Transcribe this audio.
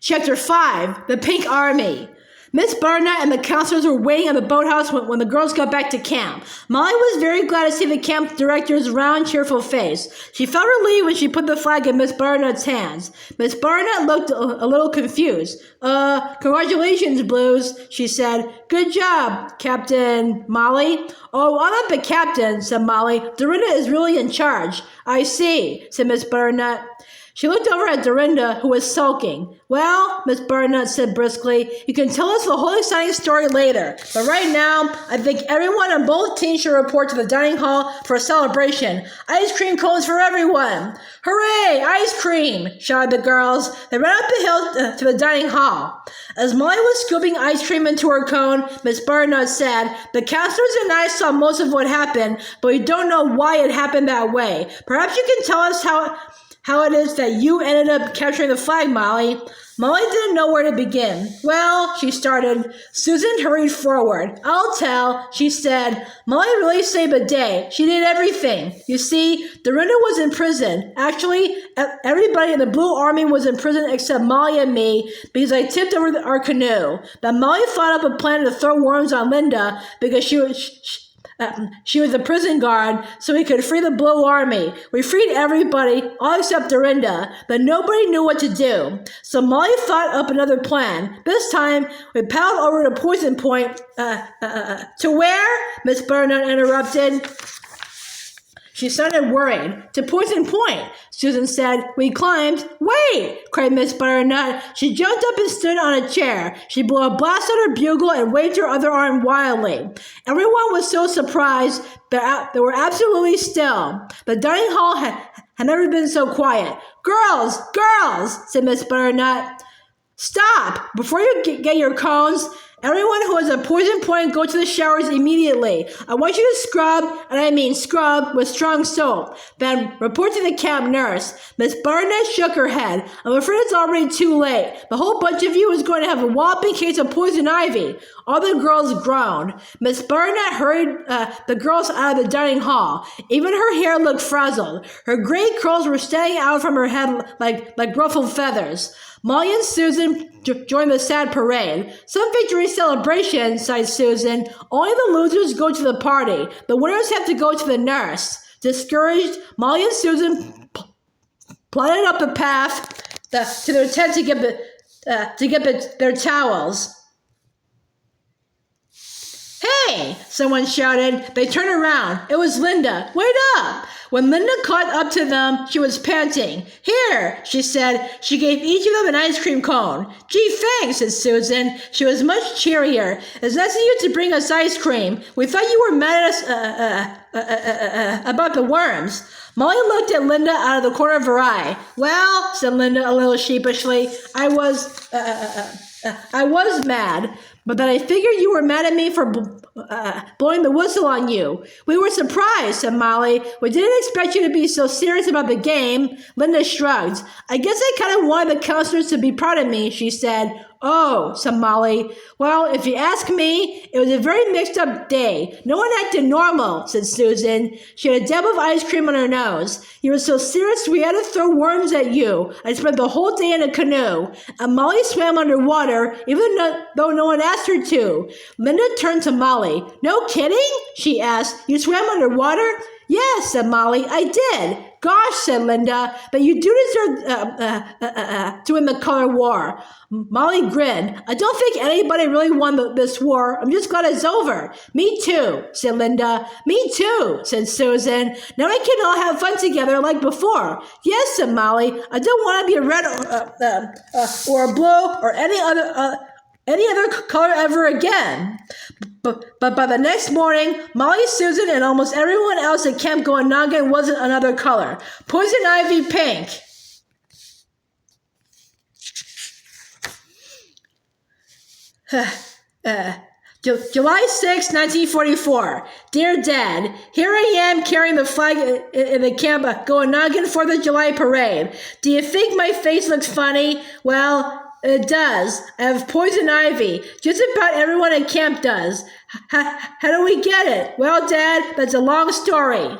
Chapter 5, The Pink Army. Miss Butternut and the counselors were waiting at the boathouse when the girls got back to camp. Molly was very glad to see the camp director's round, cheerful face. She felt relieved when she put the flag in Miss Butternut's hands. Miss Butternut looked a little confused. Congratulations, Blues, she said. Good job, Captain Molly. Oh, I'm not the captain, said Molly. Dorinda is really in charge. I see, said Miss Butternut. She looked over at Dorinda, who was sulking. Well, Miss Butternut said briskly, you can tell us the whole exciting story later. But right now, I think everyone on both teams should report to the dining hall for a celebration. Ice cream cones for everyone. Hooray, ice cream, shouted the girls. They ran up the hill to the dining hall. As Molly was scooping ice cream into her cone, Miss Butternut said, the counselors and I saw most of what happened, but we don't know why it happened that way. Perhaps you can tell us how it is that you ended up capturing the flag, Molly. Molly didn't know where to begin. Well, she started. Susan hurried forward. I'll tell, she said. Molly really saved the day. She did everything. You see, Dorinda was in prison. Actually, everybody in the Blue Army was in prison except Molly and me because I tipped over our canoe. But Molly thought up a plan to throw worms on Linda because she was a prison guard, so we could free the Blue Army. We freed everybody, all except Dorinda, but nobody knew what to do. So Molly thought up another plan. This time, we paddled over to Poison Point. To where? Miss Butternut interrupted. She sounded worried. To Poison Point, Susan said. We climbed. Wait, cried Miss Butternut. She jumped up and stood on a chair. She blew a blast on her bugle and waved her other arm wildly. Everyone was so surprised that they were absolutely still. The dining hall had never been so quiet. Girls, said Miss Butternut. Stop! Before you get your cones, everyone who has a poison point, go to the showers immediately. I want you to scrub, and I mean scrub, with strong soap. Then report to the camp nurse. Miss Butternut shook her head. I'm afraid it's already too late. The whole bunch of you is going to have a whopping case of poison ivy. All the girls groaned. Miss Butternut hurried the girls out of the dining hall. Even her hair looked frazzled. Her gray curls were standing out from her head like ruffled feathers. Molly and Susan joined the sad parade. Some victory celebration, sighed Susan. Only the losers go to the party. The winners have to go to the nurse. Discouraged, Molly and Susan plodded up the path to their tent to get their towels. Hey! Someone shouted. They turned around. It was Linda. Wait up! When Linda caught up to them, she was panting. Here, she said. She gave each of them an ice cream cone. Gee, thanks, said Susan. She was much cheerier. It's nice of you to bring us ice cream. We thought you were mad at us about the worms. Molly looked at Linda out of the corner of her eye. Well, said Linda a little sheepishly, I was mad. But then I figured you were mad at me for blowing the whistle on you. We were surprised, said Molly. We didn't expect you to be so serious about the game. Linda shrugged. I guess I kind of wanted the counselors to be proud of me, she said. Oh, said Molly. Well, if you ask me, it was a very mixed-up day. No one acted normal, said Susan. She had a dab of ice cream on her nose. You were so serious we had to throw worms at you. I spent the whole day in a canoe. And Molly swam underwater, even though no one asked her to. Linda turned to Molly. No kidding? She asked. You swam underwater? Yes, said Molly. I did. Gosh, said Linda, but you do deserve to win the color war. Molly grinned. I don't think anybody really won this war. I'm just glad it's over. Me too, said Linda. Me too, said Susan. Now we can all have fun together like before. Yes, said Molly. I don't want to be a red or a blue or any other color ever again. But by the next morning, Molly, Susan, and almost everyone else at Camp Gowonagin wasn't another color. Poison ivy pink. July 6, 1944. Dear Dad, here I am carrying the flag in the Camp Gowonagin 4th of July parade. Do you think my face looks funny? Well, it does. I have poison ivy. Just about everyone at camp does. How do we get it? Well, Dad, that's a long story.